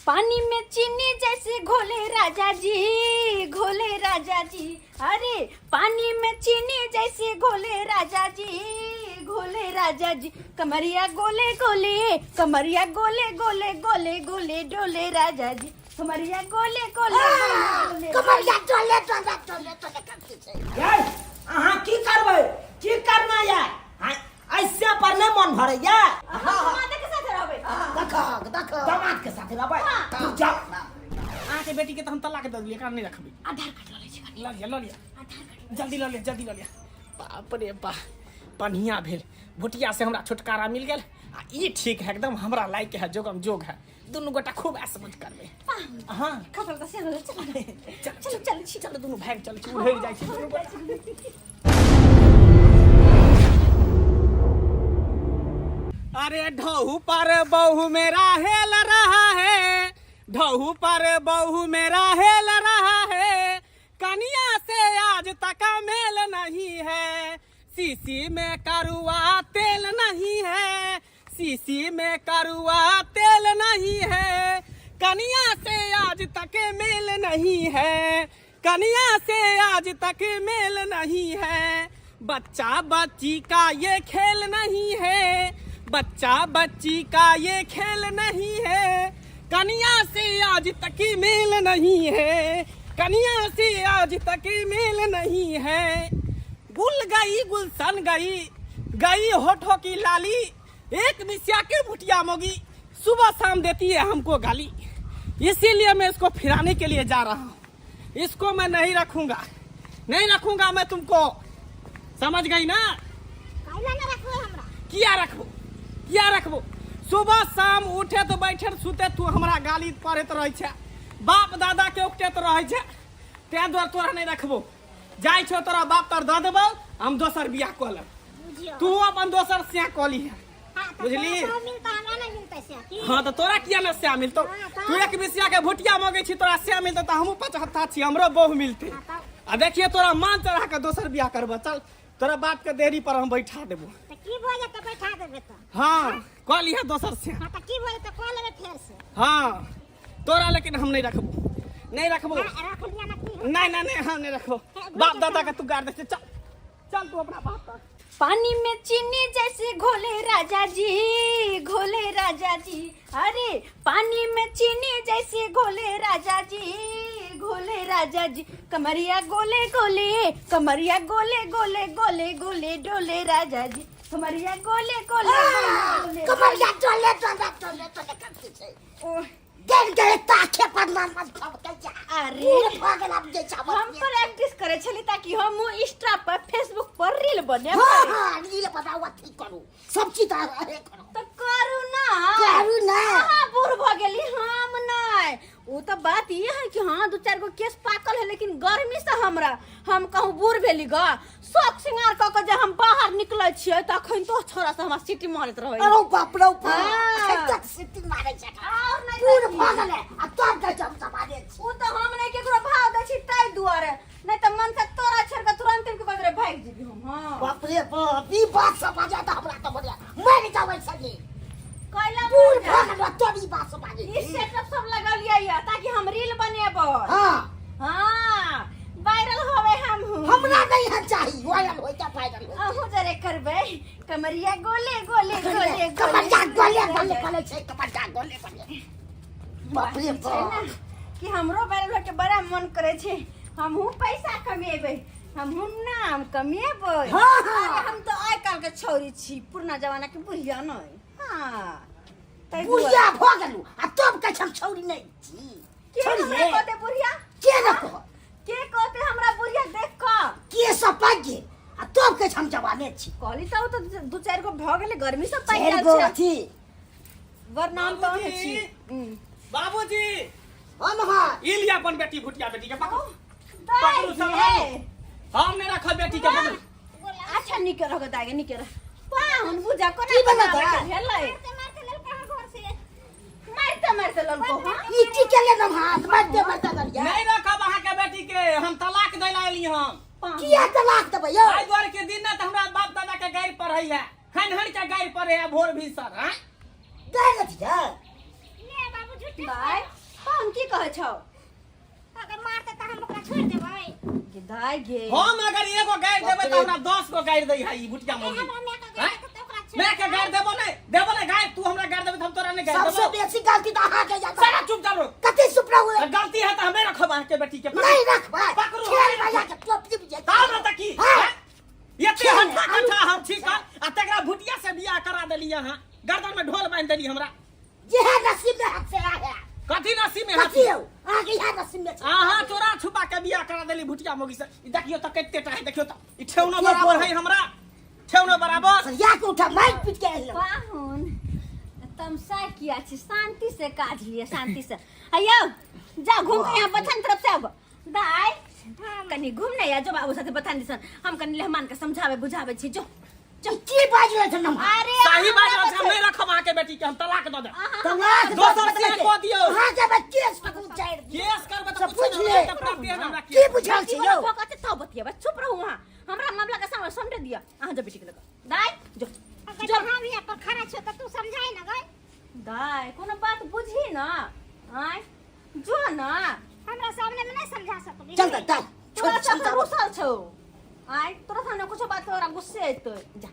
पानी में चीनी जैसे घोले राजा जी, घोले राजा जी। अरे पानी में चीनी जैसे घोले राजा जी, घोले राजा जी। कमरिया गोले गोले, कमरिया गोले गोले गोले गोले डोले राजा जी। कमरिया गोले गोले गोले कमरिया डोले डोले डोले डोले करती छै। यार अहाँ की करबै? की करना यार? ऐसे पर नहीं मन भरे यार। दामाद के साथ रहबै। देखो दामाद के साथ रहबै। तू जा। अहाँ के बेटी के तो हम तलाक दे दिए, काम नहीं रखबी। आधार कार्ड ले छै। ल लिया आधार कार्ड जल्दी ल लिया जल्दी ल लिया। बाप रे बाप बढ़िया भेल, भुटिया से हमरा छुटकारा मिल गेल। आ ई ठीक है, एकदम हमरा लायक है, जोगम जोग है। दोनों गोटा खूब ऐसे समझ करबे। हां खबर का सेल चल चल चलो दोनों भाग चल उड़े जाय छै दोनों गोटा। अरे ढहू पर बहू मेरा हेल रहा है, ढहू पर बहू मेरा हेल रहा है। कनिया से आज तक मेल नहीं है, सीसी में करुआ तेल नहीं है, सीसी में करुआ तेल नहीं है। कनिया से आज तक मेल नहीं है, कनिया से आज तक मेल नहीं है। बच्चा बच्ची का ये खेल नहीं है, बच्चा बच्ची का ये खेल नहीं है। कनिया से आज तक मेल नहीं है, कनिया से आज तक मेल नहीं है। गुल गई गुलशन गई, गई होठों की लाली। एक मिसिया के भुटिया मोगी सुबह शाम देती है हमको गाली। इसीलिए मैं इसको फिराने के लिए जा रहा हूँ। इसको मैं नहीं रखूंगा, नहीं रखूंगा मैं तुमको, समझ गई ना? क्या रखबो, क्या रखबो? सुबह शाम उठे तो बैठे सुते तू हमरा गाली पड़त रहे छे, बाप दादा के उकटैत रहे छे। ते द्वारे तोरा नहीं रखबो। जाय छो तोरा बाप तर दे देबो, हम दोसर बियाह क लेब। तू अपन दोसर से कली है, बुझली? हाँ तो तोरा किया ना से मिलतो? तू एक बिसिया के भुटिया मांगे छी, तोरा से मिलतो त हमहू 75 छी, हमरो बहु मिलते। आ देखिए तोरा मान चढ़ा के दोसर बियाह करबो। चल तोरा बाप के देरी पर हम बैठा देबो। की बोले तो बैठा देबे तो। हाँ कल है दोसर से। हां त की बोले तो कॉल लेबे फेर से। हाँ तोरा लेकिन हम नहीं रखबो, नहीं रखबो। रख लिया ना की? नहीं हम नहीं रखबो। बाप दादा का तू गाड़ दे। चल चल तू अपना बाप का। पानी में चीनी जैसे घोले राजा जी, घोले राजा जी। अरे पानी में चीनी जैसे घोले राजा जी, घोले राजा जी। कमरिया गोले गोले, कमरिया गोले गोले गोले गोले डोले राजा जी। कमरिया गोले गोले गोले कमरिया डोले डोले डोले डोले करती छै। ओह देख दे ताके पर नाम मत खबके जा। अरे भागल अब जे चावल हम प्रैक्टिस करे छली ताकि हम इंस्टा पर फेसबुक पर रील बने। हां रील बनावा ठीक करू, सब चीज है करू तो करू ना, करू ना। हां बूढ़ भ गेली हम नहीं। वो तो बात ये है कि हाँ 2-4 गो केस पाकल है, लेकिन गर्मी से हम कहूँ बूढ़ भेली ग। शौक सिंगार क के जब हम बाहर निकले छियै तखन तो छोरा से हमरा सिटी मारत रहे। अरे बाप रे बाप, हाँ। तक सिटी मारे छै। और नहीं पूरा भागल है, अब तब के जम समारे छी। वो तो हम नहीं केकरो भाव दै छी तै दुआरे, नहीं तो मन से तोरा छोड़ के तुरंत के बदले भाग जेबी हम। हां बाप रे बाप, ई बात समझ आता हमरा तो बढ़िया मर जावे सके। कैला पूरा भागल तोरी बात समझ। ई सेटअप सब लगा लिया या ताकि हम रील बनेबो। हां हां वायरल होवे हम। हमरा नहीं है चाहिए वायरल होय त वायरल होय। अहू जरे करबे। कमरिया गोले गोले गोले कमरिया गोले गोले गोले छै, कमरिया गोले गोले। बाप रे बाप, कि हमरो वायरल होके बड़ा मन करे छै, हमहू पैसा कमेबै, हमहू नाम कमेबै। हाँ, हाँ। अरे हम तो आइ काल के छौरी छी, पुरना जमाना के बुढ़िया नहीं। हां तै बुढ़िया भ गेलु आ तब के हम छौरी नहीं छी। के हमरा कहते बुढ़िया? के न कह के कहते हमरा बुढ़िया देख क? के सब पागे आ तब के हम जवाने छी। कहली तो 2-4 गो भ गेले, गर्मी से पाइ चार गेल गो छै। थी वरनाम तो है छी। बाबूजी हम हां ई लिया अपन बेटी भुटिया बेटी के पकड़ो। दाई सब गे। हम नहीं रखल बेटी के पकड़। अच्छा निके रह दाई निके रह। पाहुन बुझा कोना की बना बना दा? के भेलै। मारते ललको। हां इटी के ले न हाथ मारते मारते दरिया नहीं रखब अहाँ के बेटी के, हम तलाक दै ला एली हम। किया तलाक देबै यो? आई द्वार के दिन न त हमरा बाप दादा के गायर पर है, खनहर के गायर पर है भोर भी सर। हां दे न दिया ले बाबू झूठी बाय। कहे छौ अगर मारते त हम ओकरा छोड़ देबै गे दाई गे हम अगर एगो गाड़ देबै त हमरा 10 गो गाड़ दै है ई बुटिया मौगी हमरा मैं का गया त ओकरा छोड़ मैं के गाड़ देबो नहीं गाड़ तू हमरा गाड़ देबै त हम तोरा नहीं गाड़ सबसे देबो बेसी गलती तो अहाँ के जाता सारा चुप कर रो कति चुप रहो गलती है त हमें रखब अहाँ के बेटी के नहीं रख भाई पकड़ू। खेल भैया के टोपी भी जाता ताल त की हाँ। एते हट्टा कट्ठा हम ठीक है आ तकरा भुटिया से बियाह करा देली अहाँ गर्दन में ढोल बांध देली हमरा ये है नसीब में हाथ से आया कथी नसीब में कति हाथी हो आगे यहाँ नसीब में छे। आहा चोरा छुपा के बियाह करा देली भुटिया मौगी से ई देखियो त कते टाइ देखियो त ई ठेउनो बराबर है हमरा ठेउनो बराबर या के उठा माइक पीट के आइलो पाहुन तमसा किया छी शांति से काज लिए शांति से अयो जा घूम के यहाँ बथान तरफ से आब दाई कनी घूम नहीं आ जो बाबू साथे बथान दिसन हम कनी मेहमान के समझावे बुझावे छी जो की बाज रहे थे नम अरे सही बात हमरा है हम नहीं रखब अहाँ के बेटी के हम तलाक दे दे तलाक दोसर से को दियो हां के बच्चे केस पकड़ चाइर केस करब त सब पूछ पूछ ले ले। त प्राप्ति है हमरा की बुझल छी यो भोकते तो बतिया चुप रहू वहां हमरा मामला का सामने समझ दिया अहाँ जो बेटी के लगा दाई जो अगर हम यहाँ पर खड़ा छो त तू समझाई ना गई दाई कोनो बात बुझी ना आय जो ना हमरा सामने में नहीं समझा सकबी चल चल तोरा छोड़ सब रुसल छौ आय तोरा सामने कुछ बात तोरा गुस्से आइतो जा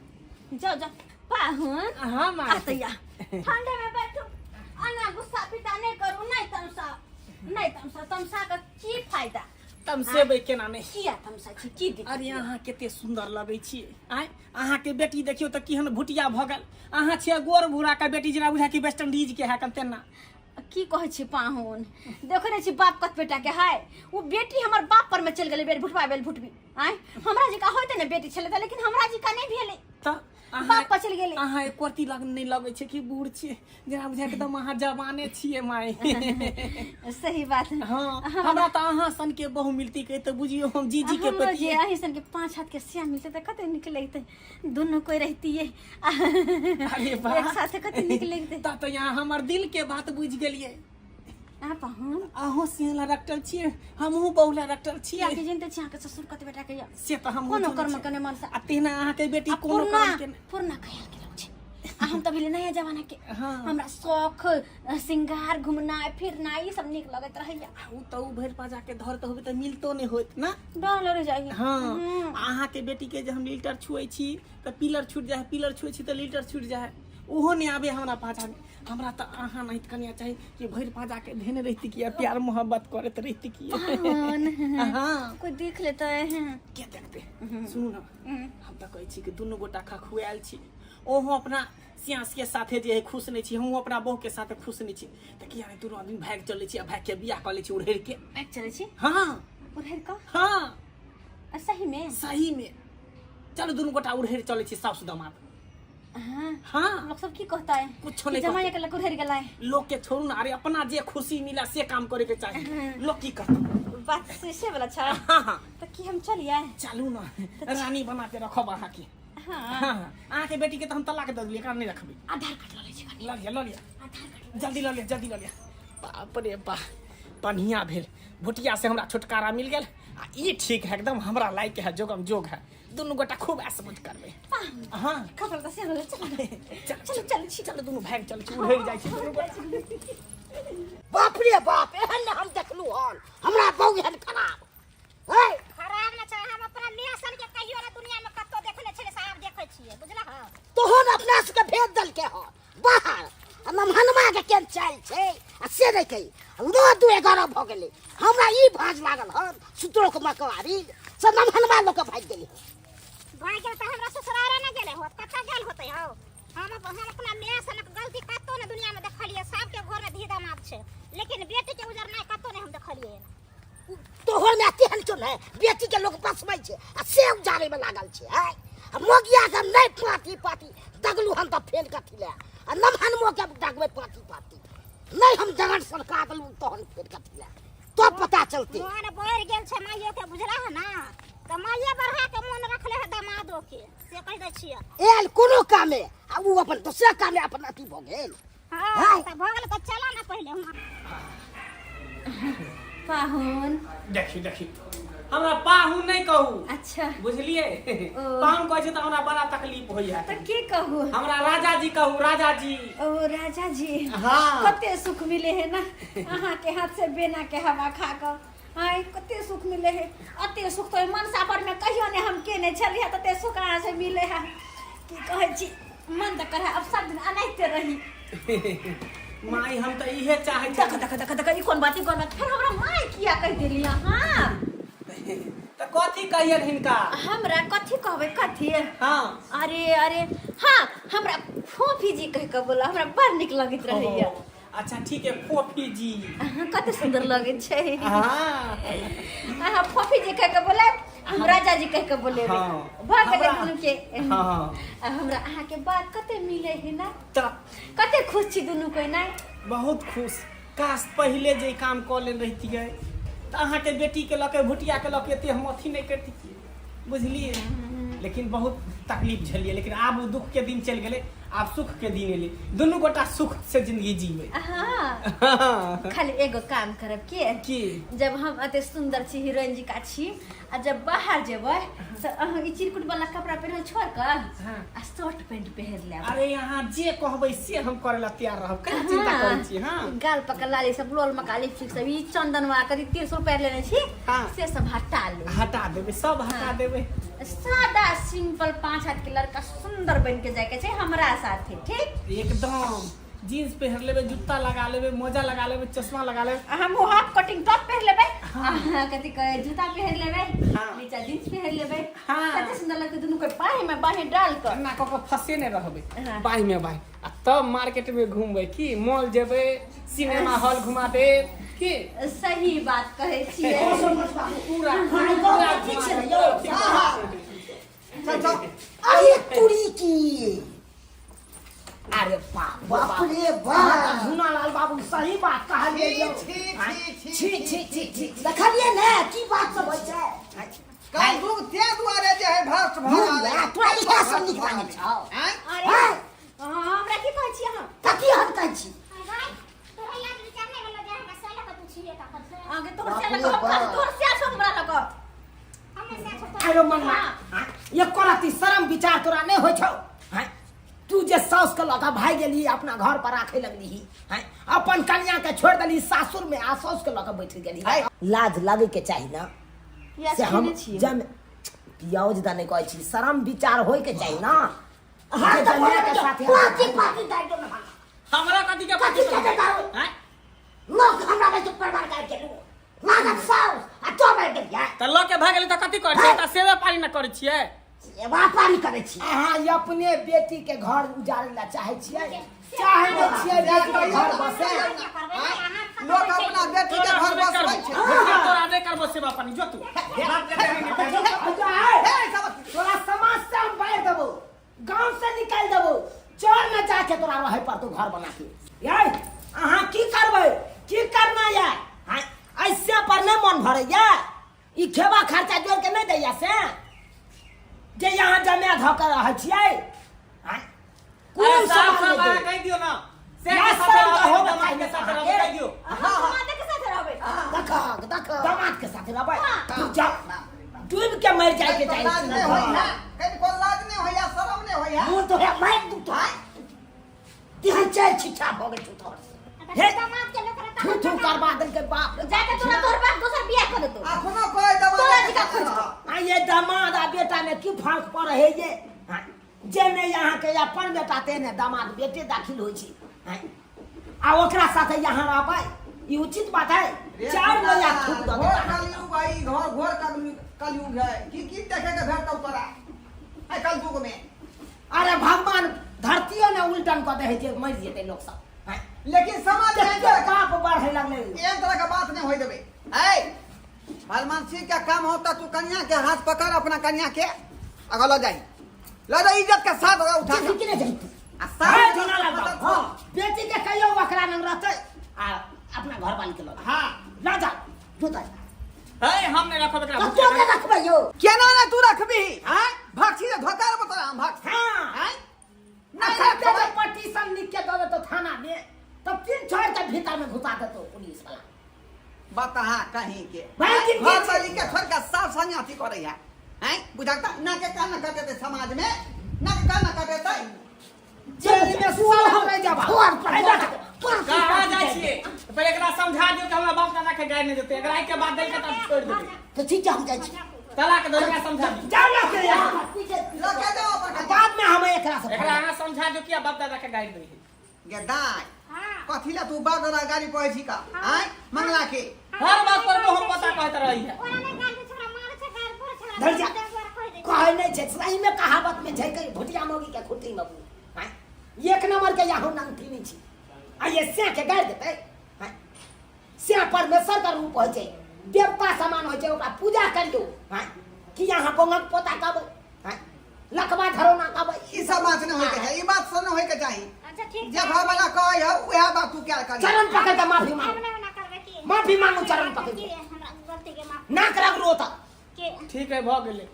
जा जा पाहुन हां मां आतैया ठंडे में बैठो अन्ना गुस्सा पिता नहीं करू नहीं तमसा का की फायदा तमसे बे केना नहीं किया तमसा छी की दिक्कत अरे अहाँ केते सुंदर लगै छी आय अहाँ के बेटी देखियो त केहन भुटिया भ गेल अहाँ छियै गोर बुढ़ा का बेटी जेना बुझा कि वेस्ट इंडीज के है कते ना की कहे छी पाहुन देखो ने छी बाप कत बेटा के है वो बेटी हमर बाप पर में चल गेले बेर भुटवा बेल भुटबी आय हमरा जी का होते ने बेटी छले लेकिन हमरा जी का नहीं भेले त बाप पर चल गेले अहाँ एक कोती लग नहीं लगै छै कि बूढ़ छियै जेना बुझा एकदम अहाँ जवाने छियै माय सही बात है हां हमरा त अहाँ सन के बहु मिलती के त बुझियो हम जीजी के हमरो पति जे अहिसन के 5 हाथ के सिया मिलते त कते निक लगते दोनों कोई रहती है अरे वाह एक साथ कते निक लगते त यहाँ हमर दिल के बात बुझ गेलिए आ पाहुन अहो सिंहला डॉक्टर छियै हमहु बहुला डॉक्टर किया छियै के जनते छी के ससुर कते बेटा के से त हम कोनो कर्म कने मन से आ तेना अहाँ के बेटी कोनो कर्म के पूर्णा खयाल के लोग छे आ हम त भेले नया जमाना के हाँ। हमरा शौक श्रृंगार घूमना फिरना ये सब निक लगत रहैया उ त उ भर पाजा के धर त होबे त मिलतो नहीं होत ना डर लगे जाई हां अहाँ के बेटी के जे हम लीटर छुए छी त पिलर छूट जाए पिलर छुए छी त लीटर छूट जाए ओहो नहीं आवे हमरा पाजा में हमरा त अहाँ नहीं कनिया चाही कि भर पाजा के धेने रहती कि प्यार मोहब्बत करत रहती कि हां कोई देख लेता है के देखते सुनु ना हम त कहै छी कि दुनु गोटा खा खुआल छी ओहो अपना सियास के साथे जे खुश नहीं छी हम अपना बहू के साथे खुश नहीं छी त किया नहीं दुनु आदमी भाग चले छी आ भाग के बियाह कर ले छी उड़ेर के बैठ चले छी हां उड़ेर का हां सही में चलो दुनु गोटा उड़ेर चले छी सास दमाद हां हां लोग सब की कहता है कुछ नहीं जमाया के लग उड़ेर गेला है लोग के छोड़ू ना अरे अपना जे खुशी मिला से काम करे के चाहिए लोग की करता बात से वाला छा हां तो की हम चलिए चलू ना रानी बना के रखब अहाँ के हां हां अहाँ के बेटी के त हम तलाक दे दिए का नहीं रखबी आधार कार्ड ले छी ल लिया जल्दी ल लिया बाप रे बाप बढ़िया भेल भुटिया से हमरा छुटकारा मिल गेल आ ई ठीक है एकदम हमरा लायक है जोगम जोग है दुनु गोटा खूब ऐसमझ करबे हां खबर त से चल चलो दुनु भाग चल छी उड़ेर जाय छी दुनु गोटा बाप रे बाप एहन हम देखलू हन हमरा बहु एहन खराब है खराब ना चाहे हम अपना मियां सन के कहियो ना दुनिया में कतो देखले छले साहब देखे छिए बुझला ह तोहन अपना से के भेज दल के हो बाहर हम हनुमा के केन चाल छै आ से नहीं कही रो 2-11 भ गेलै हमरा ई भाज लागल हन सुतरो के मकवारी सब हम हनुमा लोग के भाग गेली भाई के त हमरा ससुरारा ना गेले हो कथा गेल होते हो हम अपना मियां सन के गलती कतो ना दुनिया में देखलिए सबके घर में धी दामाद छे लेकिन बेटी के उजर ना कतो नहीं हम देखलिए तोहर में तेहन चल है बेटी के लोग बसबै छै आ से उजारे में लागल छै है मोगिया के नहीं पाती दगलू हम त फेल कथि ले आ नम हनुमो के दगबै पाती नहीं हम जगन सरकार दलू तोहन फेल कथि ले तो पता चलते मोहन बढ़ गेल छे माइयो के बुझला है ना त माइये बढ़ा के मन रखले है दामादो के से कह दे छिए एल कोनो कामे आ उ अपन दूसरा कामे अपन अथी भ गेल हां त भ गेल त चला ना पहले हम पाहुन देखी हमरा पाहु नहीं कहू अच्छा बुझलिए ओ। पाहु कहै छै त हमरा बड़ा तकलीफ होइया तो के कहू हमरा राजा जी कहू राजा जी ओ राजा जी हाँ। कते सुख मिले है ना अहाँ के हाथ से बेना के हवा खा कर आय कते सुख मिले है अते सुख तो मनसा पर में कहियो ने हम के नहीं छलिए तते सुख अहाँ से मिले है की कहै छी मन त करे अब सब दिन अनैते रही माई हम त इहे चाहै देख छी देख देख देख ई कोन बात फिर हमरा माय किया कह देली हां त कथी कहिए हिनका हमरा कथी कहबै कथी हाँ अरे अरे हाँ हमरा फोफी जी कह के बोला हमरा बड़ निक लगैत रहैया अच्छा ठीक है फोफी जी अहाँ कते सुंदर लगै छै हाँ अहाँ फोफी जी कह के बोले हम राजा जी कह के बोले हाँ। भऽ गेलै हमरा- दुनू के हाँ हमरा अहाँ के बात कते मिले है ना त कते खुश छी दुनू कोई ना बहुत खुश काश पहले जे काम कऽ ले रहितियै त अहाँके बेटी के लके भुटिया के लके एते हम अथी नहीं करतियै बुझलिए लेकिन बहुत तकलीफ झेलिए लेकिन आब वो दुख के दिन चल गेले आब सुख के दिन एले दुनू गोटा सुख से जिंदगी जीवे हाँ खाली एगो काम करब की जब हम अते सुंदर छी हीरोइन जी का छी आ जब बाहर जेबै तो अहाँ ई चिरकुट वाला कपड़ा पहनल छोड़ कर हाँ। आ शर्ट पैंट पहन लेब अरे यहाँ जे कहबै से हम करे ला तैयार रहब कहीं चिंता करै छी हाँ गाल पकड़ लाली सब लोल मका लिपस्टिक सब ई चंदनवा करी 300 रुपया लेने छी हाँ। से सब हटा लो हटा देबै सब हटा हाँ। देबै सादा सिंपल 5 हाथ के लड़का सुंदर बन के जाके छै हमरा साथे ठीक एकदम जीन्स पहन लेबै जूता लगा लेबै मोजा लगा लेबै चश्मा लगा लेबै हम हाफ कटिंग टॉप पहन लेबै हाँ। कथी कहे जूता पहन लेबै हाँ। नीचा जींस पहन लेबै हाँ। कते सुंदर लगते दुनू के बाहें डाल कर ना कऽ फंसे नहीं रहबै हाँ। बाई में बाई आ तब मार्केट में घूमबै की मॉल जेबै सिनेमा हॉल घुमा दे की सही बात कहे छियै पूरा ठीक छै ने यौ अरे तुरी की अरे बाप रे बाप झुनालाल बाबू सही बात कहलिए यौ छी देखलिए ने की बात सब होइ छै कल दुख ते दुआरे जे है भ्रष्ट भरा तोरा इहे सब नीक लागै छौ अरे हमरा की कहै छी अहाँ कथी हम कहै छी तोरा याद विचार नहीं भेलो जे हमरा साला के तू छिए का कर आगे तोहर से लगा तोहर से हमरा लगा हमें से छोड़ आरो मनवा ये करती शर्म विचार तोरा नहीं होइ छौ हैं तू जे सास के लगा भाग गेली अपना घर पर राखे लगली हैं अपन कन्या के छोड़ देली सासुर में आ सास के लगा बैठ गेली लाज लगे के चाही ना या से हम सुनै छी जम पियाज दा नहीं कहै छी शर्म विचार होय के चाही ना हाँ, जे तो जमाना बोले के तो साथे पार्टी पार्टी दाइ दो ना हमरा कथी के कथी के दाइ हैं लोग हमरा में तो परवार कर के लागत साउस आ तो बैठ गया त ल के भाग गेलै त कथी करै छियै त सेवा पानी न करै छियै ये व्यापारी करे छी अहाँ ये अपने बेटी के घर उजाड़े ला चाहे छियै चाहे न छियै बेटी के घर बसे लोग अपना बेटी के घर बसबै छै तोरा नहीं करबो सेवा पानी जो तू तोरा समाज से हम बाहर देबो गांव से निकाल देबो चोर में जाके तोरा रहे पर तू घर बना के ये अहाँ की करबै की करना ये हां ऐसे पर नहीं मन भरे ये ई खेबा खर्चा जोड़ के नहीं दैया से जे यहाँ जमे ध के रह छियै हां अरे साफ समाज साफ में कह दियो ना से या के साथ शर्म का रहो होबे दमाद के साथ रहो कह दियो माता के साथ रहबै देखो दामाद के साथ रहबै तू जा डूब के मर जाए के लाज नहीं चाहिए होइया कहीं को लाज नहीं होइया शर्म नहीं होइया मुंह तो है मार दू तो तिहन चार छिछा हो गए तू तो हे दामाद के लोग रहता थू थू करवा दल के बाप जाके तोरा तोर बाप दोसर बियाह कर देतो अपनो कोई तोरा जी का दबा खोज आ ये दामाद आ बेटा में की फर्क पड़े है ये हाँ, जे ने यहाँ के अपन बेटा ते ने दामाद बेटे दाखिल होई छी हाँ, आ ओकरा साथे यहाँ रहबै ई उचित बात है चार लोया थूक दो घोर कलयुग भाई घोर कलयुग है की देखे के भेटौ तोरा आई कलयुग में अरे भगवान धरतियो ने उल्टन क दे जे मर जेते लोग सब हाँ, लेकिन समाज में देखते बाप बढ़े लगले एक तरह का बात नहीं होई देबे ऐ हरमानसी का काम होता तू कन्या के हाथ पकड़ अपना कन्या के अगर लो जाई लो जा इज्जत के साथ उठा किसी के के नहीं जाती आ हां साथ जोना लगा हां बेटी के कहियो बकरा न रहते आ अपना घर वाली के लगा हां ला जा जोता है हम नहीं रखब एकरा तो के रखबै यो केना ने तू रखबी हां भक्सी से धोखा बता हम भक्स हां हां नहीं रखते तो पटीशन लिख के दो तो थाना में तब तीन छोड़ के भीतर में घुसा दे तो पुलिस वाला बता कहीं के भाई, घर कितनी वाली के छोड़ के साफ सन्यासी करे है हैं बुझाता ना के कान काटे थे समाज में ना के कान काटे थे जेल में साल हम रह जाबा और कहाँ जाइ छियै पहले एकरा समझा दियौ कि हमरा बाप दादा के गाय नहीं देते अगर आई के बाद दै के तब छोड़ देबै तो ठीक है हम जाइ छी तलाक दे एकरा समझा दियौ जाओ ना के यहाँ लगे दो अपन बाद में हम एकरा से एकरा अहाँ समझा दियौ कि बाप दादा के गाय दै है गेदाय हां कथिला तू बाप दादा गाड़ी पहुंच छी का हैं मंगला के हर बात पर हम पता कहत रही है ओरा ने गाल के छोरा मार छै गाल पर छोरा धर जा। कह दे कहे नहीं छै सही में कहावत में छै कि भुटिया मोगी के खुटी में बू हैं एक नंबर के यहाँ नाम पीनी छी आ ये से के गाड़ देते हैं से परमेश्वर का रूप होय छै देवता समान होय छै ओकरा पूजा करियो हैं कि यहाँ बोंगक पोता कब हैं लकवा धरोना कब ई सब बात न होय के है ई बात सब न होय के चाहिए अच्छा ठीक जे घर वाला कहे है वह बात तू क्या कर चरण पकड़ के माफी मांगो हमने ना करबे की माफी मांगो चरण पकड़ के हमरा गलती के माफ ना करब रोता के ठीक है भ गेलै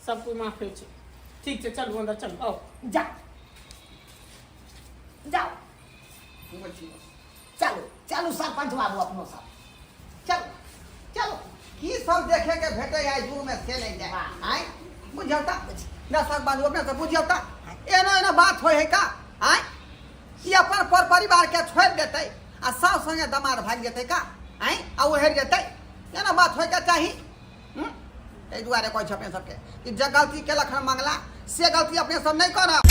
सब कोई माफ होइ छै ठीक छै चलू अंदर चलू आओ जा जाओ चलो चलो सरपंच बाबू अपनो सब चलो चलो की सब देखे के भेटे है जुग में से ले जाए हैं बुझौता दस बाबू अपने से बुझौता एना एना बात होय है का हैं ई अपन पर परिवार के छोड़ देते आ सास संगे दमाद भाग जेते का हैं आ वो हेर जेते एना बात होय के चाही ए दुआरे कोइ छपे सबके कि जे गलती केलक हम मंगला से गलती अपने सब नहीं करब